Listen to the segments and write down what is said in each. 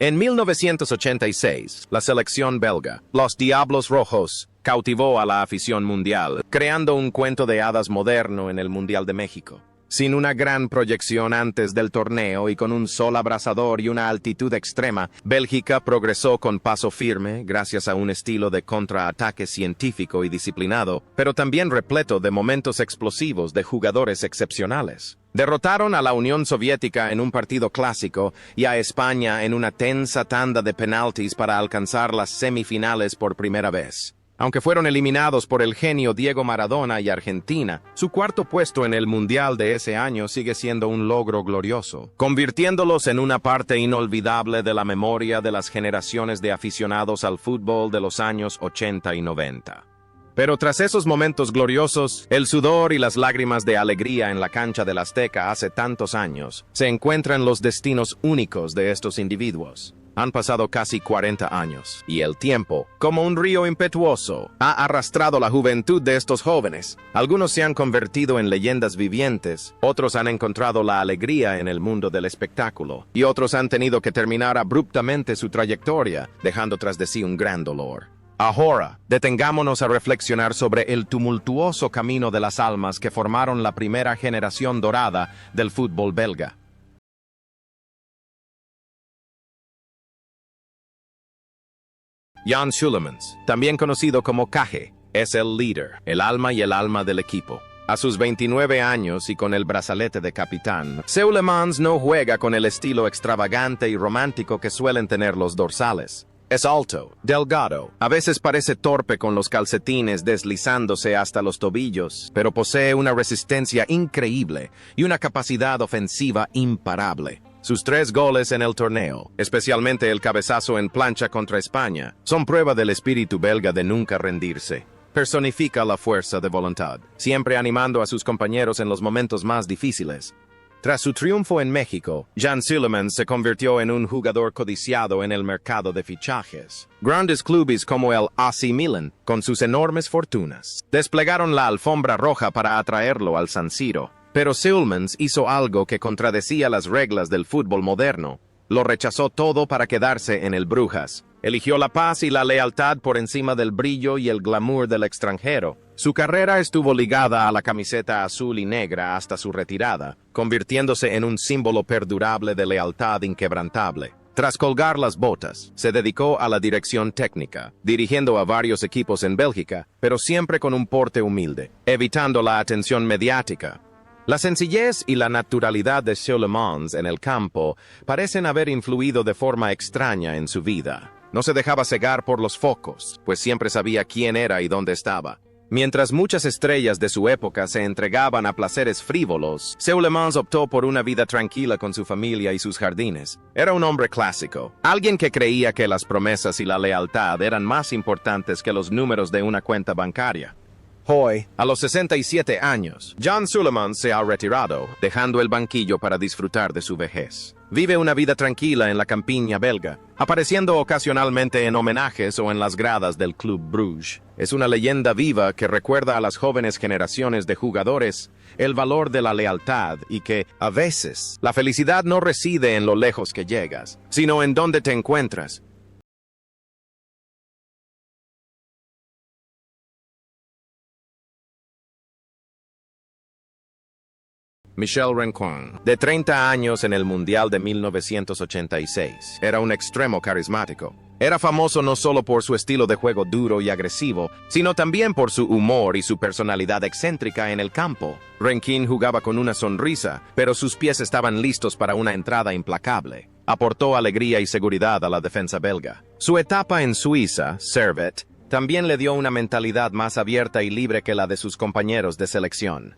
En 1986, la selección belga, los Diablos Rojos, cautivó a la afición mundial, creando un cuento de hadas moderno en el Mundial de México. Sin una gran proyección antes del torneo y con un sol abrasador y una altitud extrema, Bélgica progresó con paso firme gracias a un estilo de contraataque científico y disciplinado, pero también repleto de momentos explosivos de jugadores excepcionales. Derrotaron a la Unión Soviética en un partido clásico y a España en una tensa tanda de penaltis para alcanzar las semifinales por primera vez. Aunque fueron eliminados por el genio Diego Maradona y Argentina, su cuarto puesto en el Mundial de ese año sigue siendo un logro glorioso, convirtiéndolos en una parte inolvidable de la memoria de las generaciones de aficionados al fútbol de los años 80 y 90. Pero tras esos momentos gloriosos, el sudor y las lágrimas de alegría en la cancha del Azteca hace tantos años, se encuentran los destinos únicos de estos individuos. Han pasado casi 40 años, y el tiempo, como un río impetuoso, ha arrastrado la juventud de estos jóvenes. Algunos se han convertido en leyendas vivientes, otros han encontrado la alegría en el mundo del espectáculo, y otros han tenido que terminar abruptamente su trayectoria, dejando tras de sí un gran dolor. Ahora, detengámonos a reflexionar sobre el tumultuoso camino de las almas que formaron la primera generación dorada del fútbol belga. Jan Scheulemans, también conocido como Caje, es el líder, el alma y el alma del equipo. A sus 29 años y con el brazalete de capitán, Scheulemans no juega con el estilo extravagante y romántico que suelen tener los dorsales. Es alto, delgado, a veces parece torpe con los calcetines deslizándose hasta los tobillos, pero posee una resistencia increíble y una capacidad ofensiva imparable. Sus 3 goles en el torneo, especialmente el cabezazo en plancha contra España, son prueba del espíritu belga de nunca rendirse. Personifica la fuerza de voluntad, siempre animando a sus compañeros en los momentos más difíciles. Tras su triunfo en México, Jan Scheulemans se convirtió en un jugador codiciado en el mercado de fichajes. Grandes clubes como el AC Milan, con sus enormes fortunas, desplegaron la alfombra roja para atraerlo al San Siro. Pero Scheulemans hizo algo que contradecía las reglas del fútbol moderno. Lo rechazó todo para quedarse en el Brujas. Eligió la paz y la lealtad por encima del brillo y el glamour del extranjero. Su carrera estuvo ligada a la camiseta azul y negra hasta su retirada, convirtiéndose en un símbolo perdurable de lealtad inquebrantable. Tras colgar las botas, se dedicó a la dirección técnica, dirigiendo a varios equipos en Bélgica, pero siempre con un porte humilde, evitando la atención mediática. La sencillez y la naturalidad de Scheulemans en el campo parecen haber influido de forma extraña en su vida. No se dejaba cegar por los focos, pues siempre sabía quién era y dónde estaba. Mientras muchas estrellas de su época se entregaban a placeres frívolos, Scheulemans optó por una vida tranquila con su familia y sus jardines. Era un hombre clásico, alguien que creía que las promesas y la lealtad eran más importantes que los números de una cuenta bancaria. Hoy, a los 67 años, Jan Scheulemans se ha retirado, dejando el banquillo para disfrutar de su vejez. Vive una vida tranquila en la campiña belga, apareciendo ocasionalmente en homenajes o en las gradas del Club Bruges. Es una leyenda viva que recuerda a las jóvenes generaciones de jugadores el valor de la lealtad y que, a veces, la felicidad no reside en lo lejos que llegas, sino en dónde te encuentras. Michel Rencontre, de 30 años en el Mundial de 1986, era un extremo carismático. Era famoso no solo por su estilo de juego duro y agresivo, sino también por su humor y su personalidad excéntrica en el campo. Rencontre jugaba con una sonrisa, pero sus pies estaban listos para una entrada implacable. Aportó alegría y seguridad a la defensa belga. Su etapa en Suiza, Servette, también le dio una mentalidad más abierta y libre que la de sus compañeros de selección.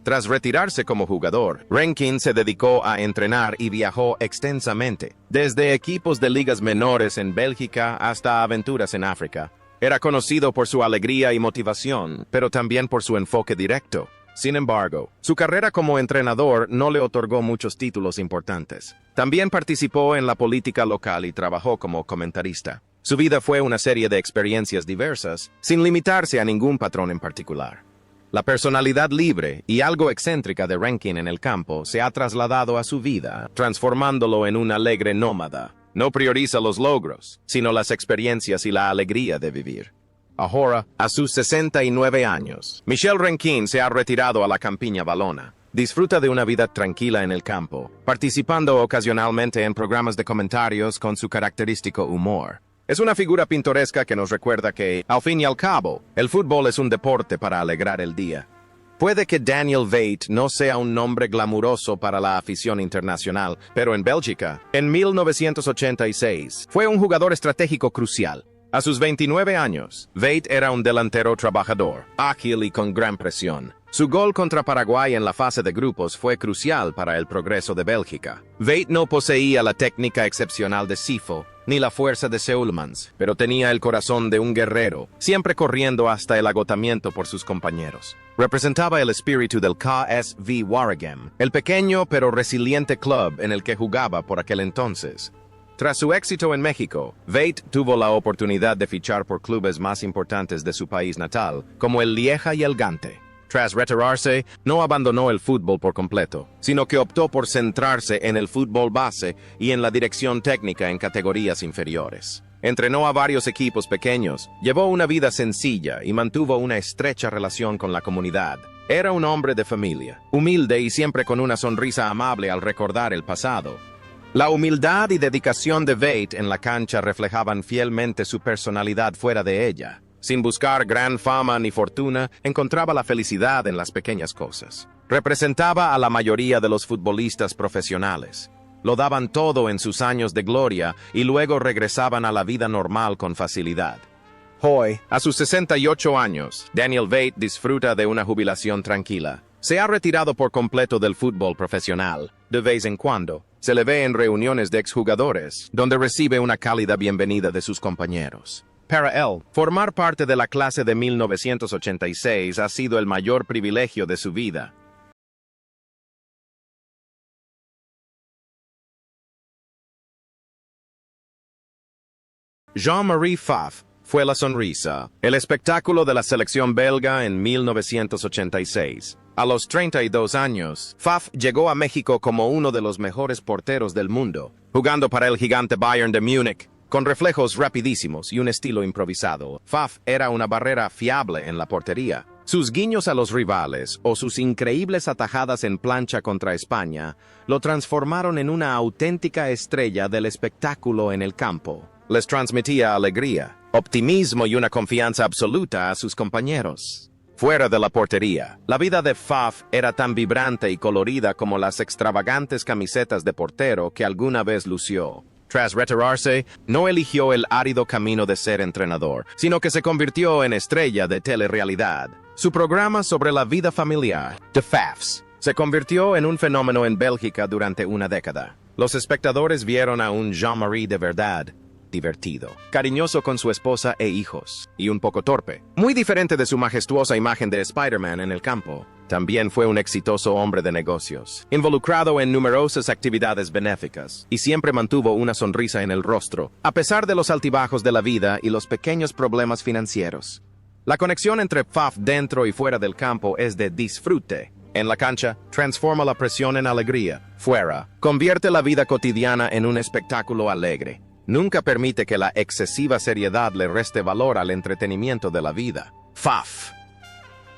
Tras retirarse como jugador, Rencontre se dedicó a entrenar y viajó extensamente, desde equipos de ligas menores en Bélgica hasta aventuras en África. Era conocido por su alegría y motivación, pero también por su enfoque directo. Sin embargo, su carrera como entrenador no le otorgó muchos títulos importantes. También participó en la política local y trabajó como comentarista. Su vida fue una serie de experiencias diversas, sin limitarse a ningún patrón en particular. La personalidad libre y algo excéntrica de Rencontre en el campo se ha trasladado a su vida, transformándolo en un alegre nómada. No prioriza los logros, sino las experiencias y la alegría de vivir. Ahora, a sus 69 años, Michel Renquin se ha retirado a la campiña valona. Disfruta de una vida tranquila en el campo, participando ocasionalmente en programas de comentarios con su característico humor. Es una figura pintoresca que nos recuerda que, al fin y al cabo, el fútbol es un deporte para alegrar el día. Puede que Daniel Veit no sea un nombre glamuroso para la afición internacional, pero en Bélgica, en 1986, fue un jugador estratégico crucial. A sus 29 años, Veit era un delantero trabajador, ágil y con gran presión. Su gol contra Paraguay en la fase de grupos fue crucial para el progreso de Bélgica. Veit no poseía la técnica excepcional de Sifo, ni la fuerza de Seulemans, pero tenía el corazón de un guerrero, siempre corriendo hasta el agotamiento por sus compañeros. Representaba el espíritu del KSV Waregem, el pequeño pero resiliente club en el que jugaba por aquel entonces. Tras su éxito en México, Veit tuvo la oportunidad de fichar por clubes más importantes de su país natal, como el Lieja y el Gante. Tras retirarse, no abandonó el fútbol por completo, sino que optó por centrarse en el fútbol base y en la dirección técnica en categorías inferiores. Entrenó a varios equipos pequeños, llevó una vida sencilla y mantuvo una estrecha relación con la comunidad. Era un hombre de familia, humilde y siempre con una sonrisa amable al recordar el pasado. La humildad y dedicación de Veit en la cancha reflejaban fielmente su personalidad fuera de ella. Sin buscar gran fama ni fortuna, encontraba la felicidad en las pequeñas cosas. Representaba a la mayoría de los futbolistas profesionales. Lo daban todo en sus años de gloria y luego regresaban a la vida normal con facilidad. Hoy, a sus 68 años, Daniel Veit disfruta de una jubilación tranquila. Se ha retirado por completo del fútbol profesional. De vez en cuando, se le ve en reuniones de exjugadores, donde recibe una cálida bienvenida de sus compañeros. Para él, formar parte de la clase de 1986 ha sido el mayor privilegio de su vida. Jean-Marie Pfaff fue la sonrisa, el espectáculo de la selección belga en 1986. A los 32 años, Pfaff llegó a México como uno de los mejores porteros del mundo, jugando para el gigante Bayern de Múnich. Con reflejos rapidísimos y un estilo improvisado, Pfaff era una barrera fiable en la portería. Sus guiños a los rivales o sus increíbles atajadas en plancha contra España lo transformaron en una auténtica estrella del espectáculo en el campo. Les transmitía alegría, optimismo y una confianza absoluta a sus compañeros. Fuera de la portería, la vida de Pfaff era tan vibrante y colorida como las extravagantes camisetas de portero que alguna vez lució. Tras retirarse, no eligió el árido camino de ser entrenador, sino que se convirtió en estrella de telerrealidad. Su programa sobre la vida familiar, The Pfaffs, se convirtió en un fenómeno en Bélgica durante una década. Los espectadores vieron a un Jean-Marie de verdad, divertido, cariñoso con su esposa e hijos, y un poco torpe. Muy diferente de su majestuosa imagen de Spider-Man en el campo. También fue un exitoso hombre de negocios, involucrado en numerosas actividades benéficas, y siempre mantuvo una sonrisa en el rostro, a pesar de los altibajos de la vida y los pequeños problemas financieros. La conexión entre Pfaff dentro y fuera del campo es de disfrute. En la cancha, transforma la presión en alegría. Fuera, convierte la vida cotidiana en un espectáculo alegre. Nunca permite que la excesiva seriedad le reste valor al entretenimiento de la vida. Pfaff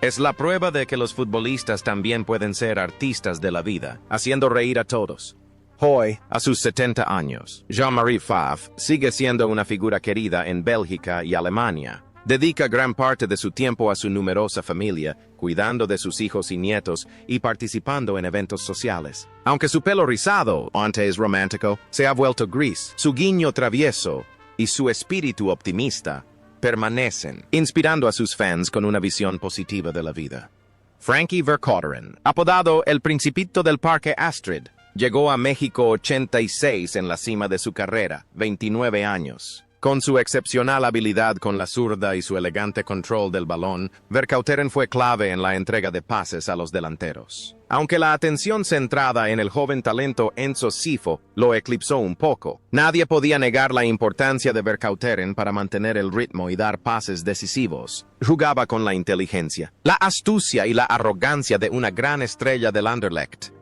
es la prueba de que los futbolistas también pueden ser artistas de la vida, haciendo reír a todos. Hoy, a sus 70 años, Jean-Marie Pfaff sigue siendo una figura querida en Bélgica y Alemania. Dedica gran parte de su tiempo a su numerosa familia, cuidando de sus hijos y nietos y participando en eventos sociales. Aunque su pelo rizado, antes romántico, se ha vuelto gris, su guiño travieso y su espíritu optimista permanecen, inspirando a sus fans con una visión positiva de la vida. Frankie Vercauteren, apodado el Principito del Parque Astrid, llegó a México 86 en la cima de su carrera, 29 años. Con su excepcional habilidad con la zurda y su elegante control del balón, Vercauteren fue clave en la entrega de pases a los delanteros. Aunque la atención centrada en el joven talento Enzo Sifo lo eclipsó un poco, nadie podía negar la importancia de Vercauteren para mantener el ritmo y dar pases decisivos. Jugaba con la inteligencia, la astucia y la arrogancia de una gran estrella del Anderlecht.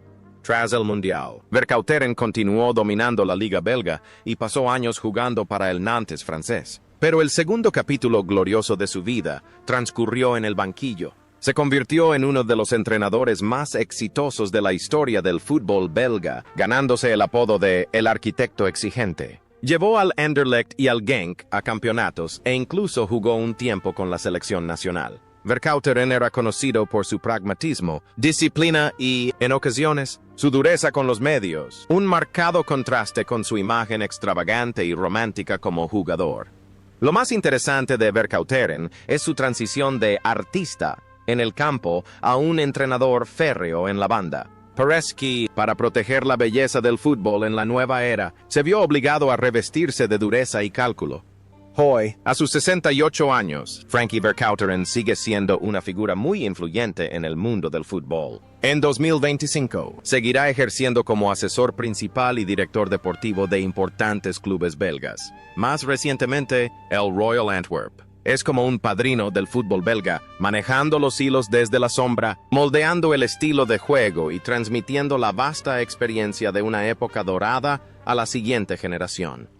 Tras el Mundial, Vercauteren continuó dominando la liga belga y pasó años jugando para el Nantes francés. Pero el segundo capítulo glorioso de su vida transcurrió en el banquillo. Se convirtió en uno de los entrenadores más exitosos de la historia del fútbol belga, ganándose el apodo de El Arquitecto Exigente. Llevó al Anderlecht y al Genk a campeonatos e incluso jugó un tiempo con la selección nacional. Vercauteren era conocido por su pragmatismo, disciplina y, en ocasiones, su dureza con los medios, un marcado contraste con su imagen extravagante y romántica como jugador. Lo más interesante de Vercauteren es su transición de artista en el campo a un entrenador férreo en la banda. Parece que, para proteger la belleza del fútbol en la nueva era, se vio obligado a revestirse de dureza y cálculo. Hoy, a sus 68 años, Frankie Vercauteren sigue siendo una figura muy influyente en el mundo del fútbol. En 2025, seguirá ejerciendo como asesor principal y director deportivo de importantes clubes belgas. Más recientemente, el Royal Antwerp. Es como un padrino del fútbol belga, manejando los hilos desde la sombra, moldeando el estilo de juego y transmitiendo la vasta experiencia de una época dorada a la siguiente generación.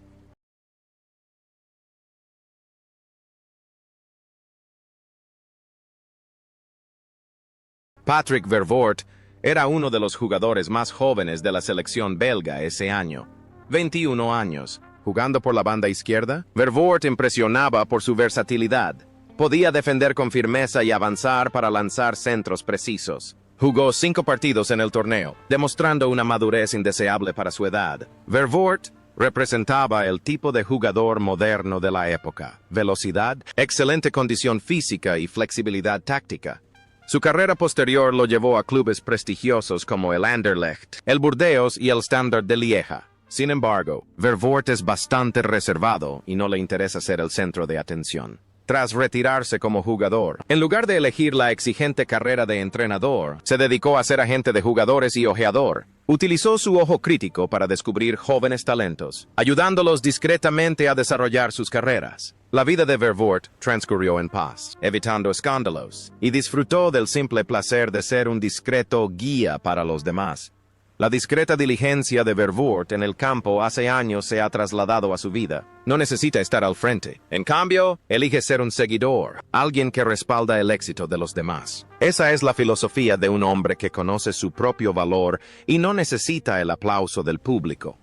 Patrick Vervoort era uno de los jugadores más jóvenes de la selección belga ese año. 21 años. Jugando por la banda izquierda, Vervoort impresionaba por su versatilidad. Podía defender con firmeza y avanzar para lanzar centros precisos. Jugó 5 partidos en el torneo, demostrando una madurez indeseable para su edad. Vervoort representaba el tipo de jugador moderno de la época. Velocidad, excelente condición física y flexibilidad táctica. Su carrera posterior lo llevó a clubes prestigiosos como el Anderlecht, el Burdeos y el Standard de Lieja. Sin embargo, Vervoort es bastante reservado y no le interesa ser el centro de atención. Tras retirarse como jugador, en lugar de elegir la exigente carrera de entrenador, se dedicó a ser agente de jugadores y ojeador. Utilizó su ojo crítico para descubrir jóvenes talentos, ayudándolos discretamente a desarrollar sus carreras. La vida de Vervoort transcurrió en paz, evitando escándalos, y disfrutó del simple placer de ser un discreto guía para los demás. La discreta diligencia de Vervoort en el campo hace años se ha trasladado a su vida. No necesita estar al frente. En cambio, elige ser un seguidor, alguien que respalda el éxito de los demás. Esa es la filosofía de un hombre que conoce su propio valor y no necesita el aplauso del público.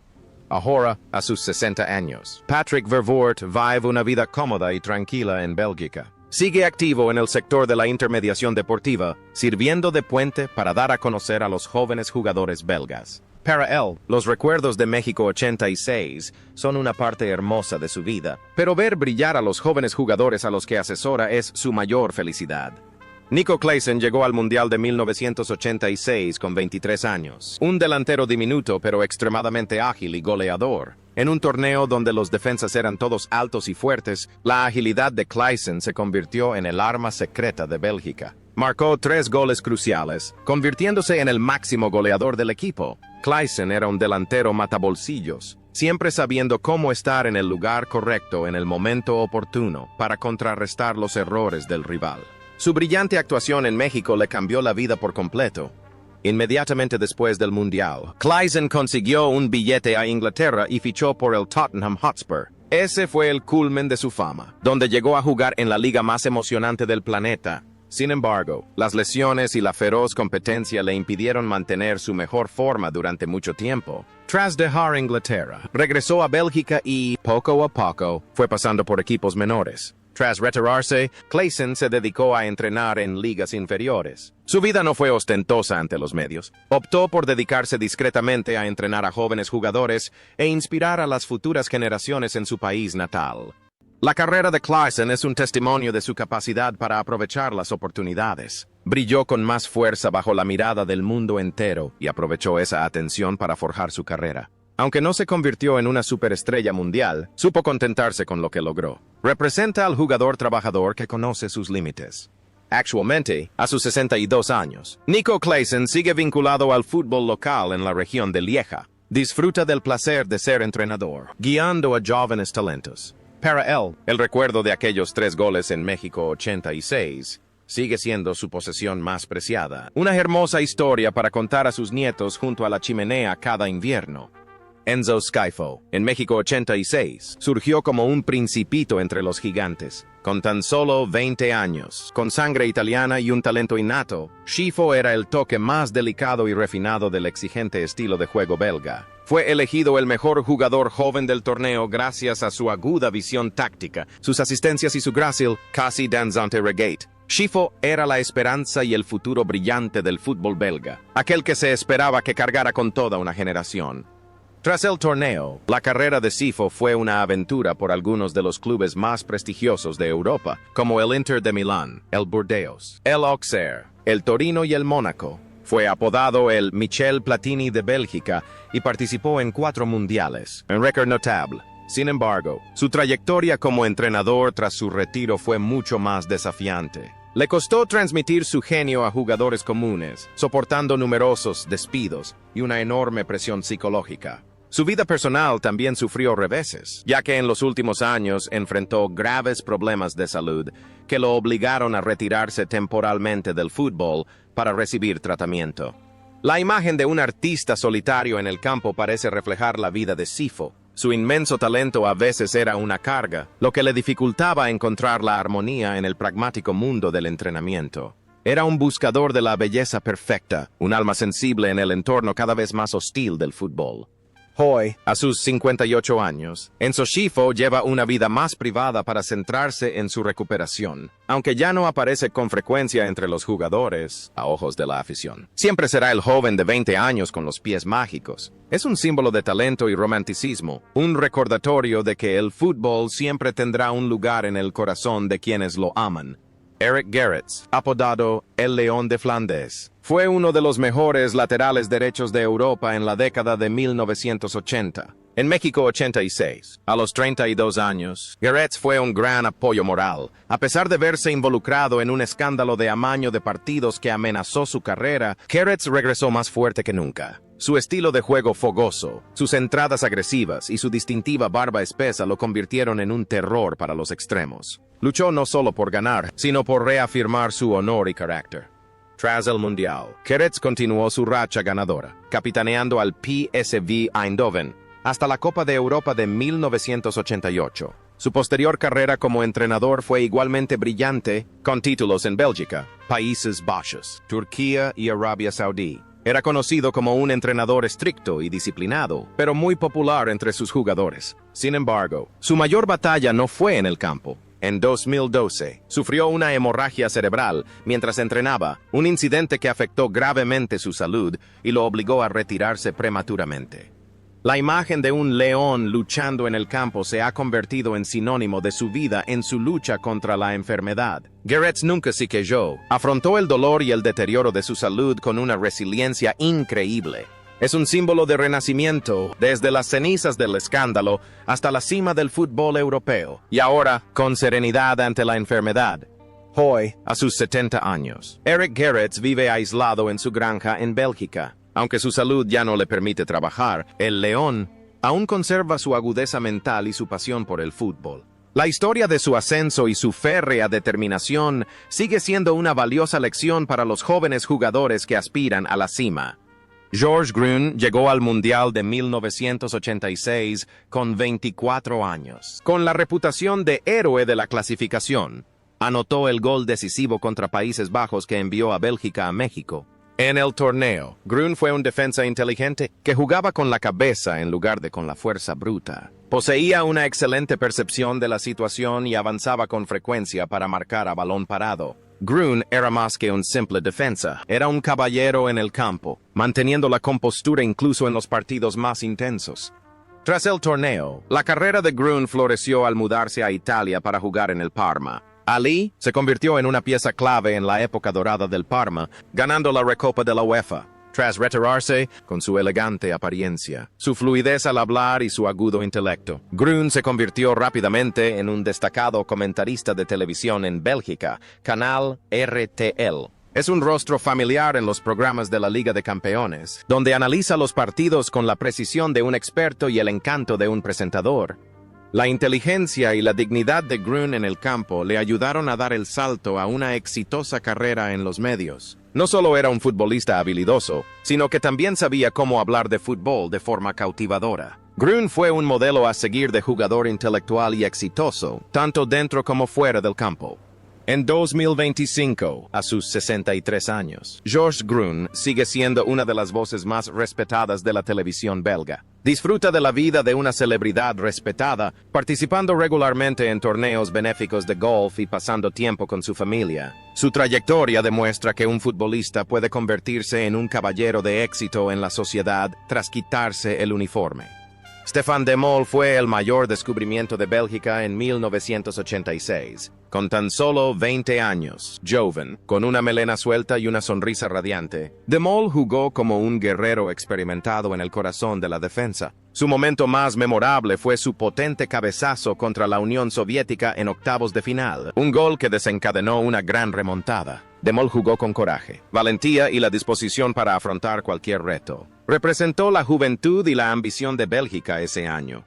Ahora, a sus 60 años, Patrick Vervoort vive una vida cómoda y tranquila en Bélgica. Sigue activo en el sector de la intermediación deportiva, sirviendo de puente para dar a conocer a los jóvenes jugadores belgas. Para él, los recuerdos de México 86 son una parte hermosa de su vida, pero ver brillar a los jóvenes jugadores a los que asesora es su mayor felicidad. Nico Claesen llegó al Mundial de 1986 con 23 años, un delantero diminuto pero extremadamente ágil y goleador. En un torneo donde los defensas eran todos altos y fuertes, la agilidad de Claesen se convirtió en el arma secreta de Bélgica. Marcó 3 goles cruciales, convirtiéndose en el máximo goleador del equipo. Claesen era un delantero matabolsillos, siempre sabiendo cómo estar en el lugar correcto en el momento oportuno para contrarrestar los errores del rival. Su brillante actuación en México le cambió la vida por completo. Inmediatamente después del Mundial, Claesen consiguió un billete a Inglaterra y fichó por el Tottenham Hotspur. Ese fue el culmen de su fama, donde llegó a jugar en la liga más emocionante del planeta. Sin embargo, las lesiones y la feroz competencia le impidieron mantener su mejor forma durante mucho tiempo. Tras dejar Inglaterra, regresó a Bélgica y, poco a poco, fue pasando por equipos menores. Tras retirarse, Claesen se dedicó a entrenar en ligas inferiores. Su vida no fue ostentosa ante los medios. Optó por dedicarse discretamente a entrenar a jóvenes jugadores e inspirar a las futuras generaciones en su país natal. La carrera de Claesen es un testimonio de su capacidad para aprovechar las oportunidades. Brilló con más fuerza bajo la mirada del mundo entero y aprovechó esa atención para forjar su carrera. Aunque no se convirtió en una superestrella mundial, supo contentarse con lo que logró. Representa al jugador trabajador que conoce sus límites. Actualmente, a sus 62 años, Nico Claesen sigue vinculado al fútbol local en la región de Lieja. Disfruta del placer de ser entrenador, guiando a jóvenes talentos. Para él, el recuerdo de aquellos 3 goles en México 86 sigue siendo su posesión más preciada. Una hermosa historia para contar a sus nietos junto a la chimenea cada invierno. Enzo Scifo, en México 86, surgió como un principito entre los gigantes. Con tan solo 20 años, con sangre italiana y un talento innato, Scifo era el toque más delicado y refinado del exigente estilo de juego belga. Fue elegido el mejor jugador joven del torneo gracias a su aguda visión táctica, sus asistencias y su grácil casi danzante regate. Scifo era la esperanza y el futuro brillante del fútbol belga, aquel que se esperaba que cargara con toda una generación. Tras el torneo, la carrera de Scifo fue una aventura por algunos de los clubes más prestigiosos de Europa, como el Inter de Milán, el Burdeos, el Auxerre, el Torino y el Mónaco. Fue apodado el Michel Platini de Bélgica y participó en 4 mundiales, un récord notable. Sin embargo, su trayectoria como entrenador tras su retiro fue mucho más desafiante. Le costó transmitir su genio a jugadores comunes, soportando numerosos despidos y una enorme presión psicológica. Su vida personal también sufrió reveses, ya que en los últimos años enfrentó graves problemas de salud que lo obligaron a retirarse temporalmente del fútbol para recibir tratamiento. La imagen de un artista solitario en el campo parece reflejar la vida de Scifo. Su inmenso talento a veces era una carga, lo que le dificultaba encontrar la armonía en el pragmático mundo del entrenamiento. Era un buscador de la belleza perfecta, un alma sensible en el entorno cada vez más hostil del fútbol. Hoy, a sus 58 años, Enzo Scifo lleva una vida más privada para centrarse en su recuperación, aunque ya no aparece con frecuencia entre los jugadores, a ojos de la afición. Siempre será el joven de 20 años con los pies mágicos. Es un símbolo de talento y romanticismo, un recordatorio de que el fútbol siempre tendrá un lugar en el corazón de quienes lo aman. Eric Gerrits, apodado El León de Flandes, fue uno de los mejores laterales derechos de Europa en la década de 1980. En México 86, a los 32 años, Gerrits fue un gran apoyo moral. A pesar de verse involucrado en un escándalo de amaño de partidos que amenazó su carrera, Gerrits regresó más fuerte que nunca. Su estilo de juego fogoso, sus entradas agresivas y su distintiva barba espesa lo convirtieron en un terror para los extremos. Luchó no solo por ganar, sino por reafirmar su honor y carácter. Tras el Mundial, Gerrits continuó su racha ganadora, capitaneando al PSV Eindhoven hasta la Copa de Europa de 1988. Su posterior carrera como entrenador fue igualmente brillante, con títulos en Bélgica, Países Bajos, Turquía y Arabia Saudí. Era conocido como un entrenador estricto y disciplinado, pero muy popular entre sus jugadores. Sin embargo, su mayor batalla no fue en el campo. En 2012, sufrió una hemorragia cerebral mientras entrenaba, un incidente que afectó gravemente su salud y lo obligó a retirarse prematuramente. La imagen de un león luchando en el campo se ha convertido en sinónimo de su vida en su lucha contra la enfermedad. Gerrits nunca se quejó, afrontó el dolor y el deterioro de su salud con una resiliencia increíble. Es un símbolo de renacimiento, desde las cenizas del escándalo hasta la cima del fútbol europeo, y ahora con serenidad ante la enfermedad. Hoy, a sus 70 años, Eric Gerrits vive aislado en su granja en Bélgica. Aunque su salud ya no le permite trabajar, el león aún conserva su agudeza mental y su pasión por el fútbol. La historia de su ascenso y su férrea determinación sigue siendo una valiosa lección para los jóvenes jugadores que aspiran a la cima. Georges Grun llegó al Mundial de 1986 con 24 años. Con la reputación de héroe de la clasificación, anotó el gol decisivo contra Países Bajos que envió a Bélgica a México. En el torneo, Grun fue un defensa inteligente que jugaba con la cabeza en lugar de con la fuerza bruta. Poseía una excelente percepción de la situación y avanzaba con frecuencia para marcar a balón parado. Grun era más que un simple defensa, era un caballero en el campo, manteniendo la compostura incluso en los partidos más intensos. Tras el torneo, la carrera de Grun floreció al mudarse a Italia para jugar en el Parma. Ali se convirtió en una pieza clave en la época dorada del Parma, ganando la Recopa de la UEFA. Tras retirarse, con su elegante apariencia, su fluidez al hablar y su agudo intelecto, Grun se convirtió rápidamente en un destacado comentarista de televisión en Bélgica, canal RTL. Es un rostro familiar en los programas de la Liga de Campeones, donde analiza los partidos con la precisión de un experto y el encanto de un presentador. La inteligencia y la dignidad de Grun en el campo le ayudaron a dar el salto a una exitosa carrera en los medios. No solo era un futbolista habilidoso, sino que también sabía cómo hablar de fútbol de forma cautivadora. Grun fue un modelo a seguir de jugador intelectual y exitoso, tanto dentro como fuera del campo. En 2025, a sus 63 años, Georges Grun sigue siendo una de las voces más respetadas de la televisión belga. Disfruta de la vida de una celebridad respetada, participando regularmente en torneos benéficos de golf y pasando tiempo con su familia. Su trayectoria demuestra que un futbolista puede convertirse en un caballero de éxito en la sociedad tras quitarse el uniforme. Stéphane de Mol fue el mayor descubrimiento de Bélgica en 1986. Con tan solo 20 años, joven, con una melena suelta y una sonrisa radiante, de Mol jugó como un guerrero experimentado en el corazón de la defensa. Su momento más memorable fue su potente cabezazo contra la Unión Soviética en octavos de final, un gol que desencadenó una gran remontada. De Mol jugó con coraje, valentía y la disposición para afrontar cualquier reto. Representó la juventud y la ambición de Bélgica ese año.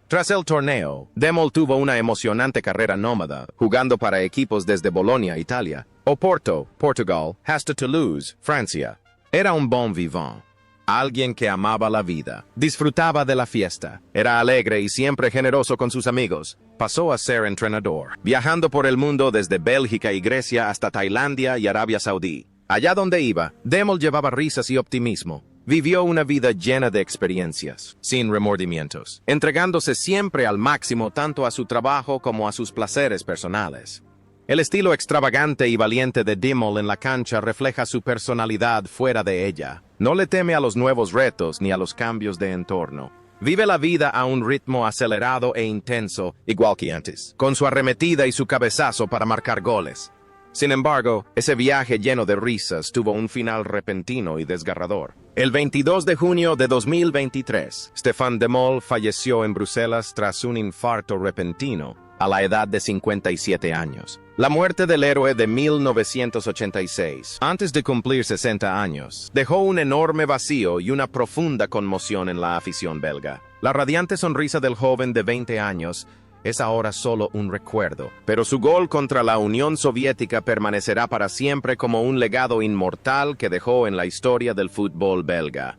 Tras el torneo, De Mol tuvo una emocionante carrera nómada, jugando para equipos desde Bolonia, Italia, Oporto, Portugal, hasta Toulouse, Francia. Era un bon vivant, alguien que amaba la vida, disfrutaba de la fiesta, era alegre y siempre generoso con sus amigos. Pasó a ser entrenador, viajando por el mundo desde Bélgica y Grecia hasta Tailandia y Arabia Saudí. Allá donde iba, De Mol llevaba risas y optimismo. Vivió una vida llena de experiencias, sin remordimientos, entregándose siempre al máximo tanto a su trabajo como a sus placeres personales. El estilo extravagante y valiente de De Mol en la cancha refleja su personalidad fuera de ella. No le teme a los nuevos retos ni a los cambios de entorno. Vive la vida a un ritmo acelerado e intenso, igual que antes, con su arremetida y su cabezazo para marcar goles. Sin embargo, ese viaje lleno de risas tuvo un final repentino y desgarrador. El 22 de junio de 2023, Stéphane de Mol falleció en Bruselas tras un infarto repentino, a la edad de 57 años. La muerte del héroe de 1986, antes de cumplir 60 años, dejó un enorme vacío y una profunda conmoción en la afición belga. La radiante sonrisa del joven de 20 años es ahora solo un recuerdo, pero su gol contra la Unión Soviética permanecerá para siempre como un legado inmortal que dejó en la historia del fútbol belga.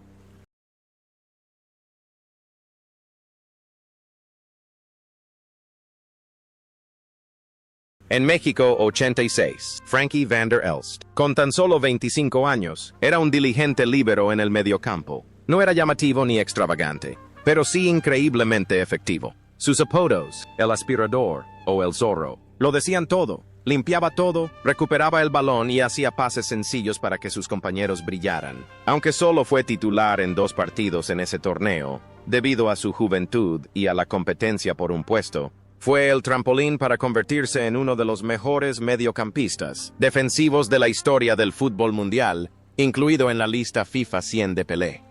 En México, 86, Frankie van der Elst, con tan solo 25 años, era un diligente líbero en el mediocampo. No era llamativo ni extravagante, pero sí increíblemente efectivo. Sus apodos, el aspirador o el zorro, lo decían todo. Limpiaba todo, recuperaba el balón y hacía pases sencillos para que sus compañeros brillaran. Aunque solo fue titular en 2 partidos en ese torneo, debido a su juventud y a la competencia por un puesto, fue el trampolín para convertirse en uno de los mejores mediocampistas defensivos de la historia del fútbol mundial, incluido en la lista FIFA 100 de Pelé.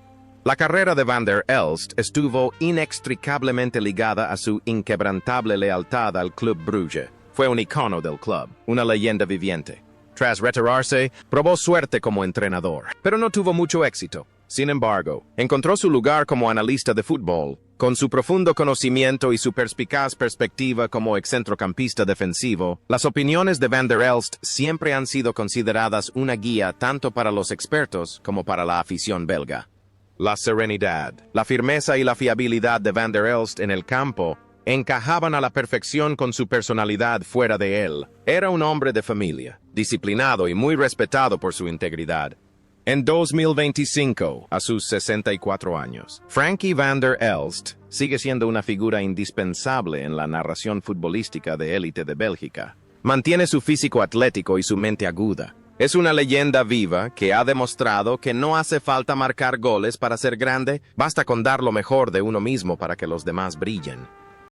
La carrera de Van der Elst estuvo inextricablemente ligada a su inquebrantable lealtad al Club Brugge. Fue un icono del club, una leyenda viviente. Tras retirarse, probó suerte como entrenador, pero no tuvo mucho éxito. Sin embargo, encontró su lugar como analista de fútbol. Con su profundo conocimiento y su perspicaz perspectiva como excentrocampista defensivo, las opiniones de Van der Elst siempre han sido consideradas una guía tanto para los expertos como para la afición belga. La serenidad, la firmeza y la fiabilidad de Van der Elst en el campo encajaban a la perfección con su personalidad fuera de él. Era un hombre de familia, disciplinado y muy respetado por su integridad. En 2025, a sus 64 años, Frankie van der Elst sigue siendo una figura indispensable en la narración futbolística de élite de Bélgica. Mantiene su físico atlético y su mente aguda. Es una leyenda viva que ha demostrado que no hace falta marcar goles para ser grande, basta con dar lo mejor de uno mismo para que los demás brillen.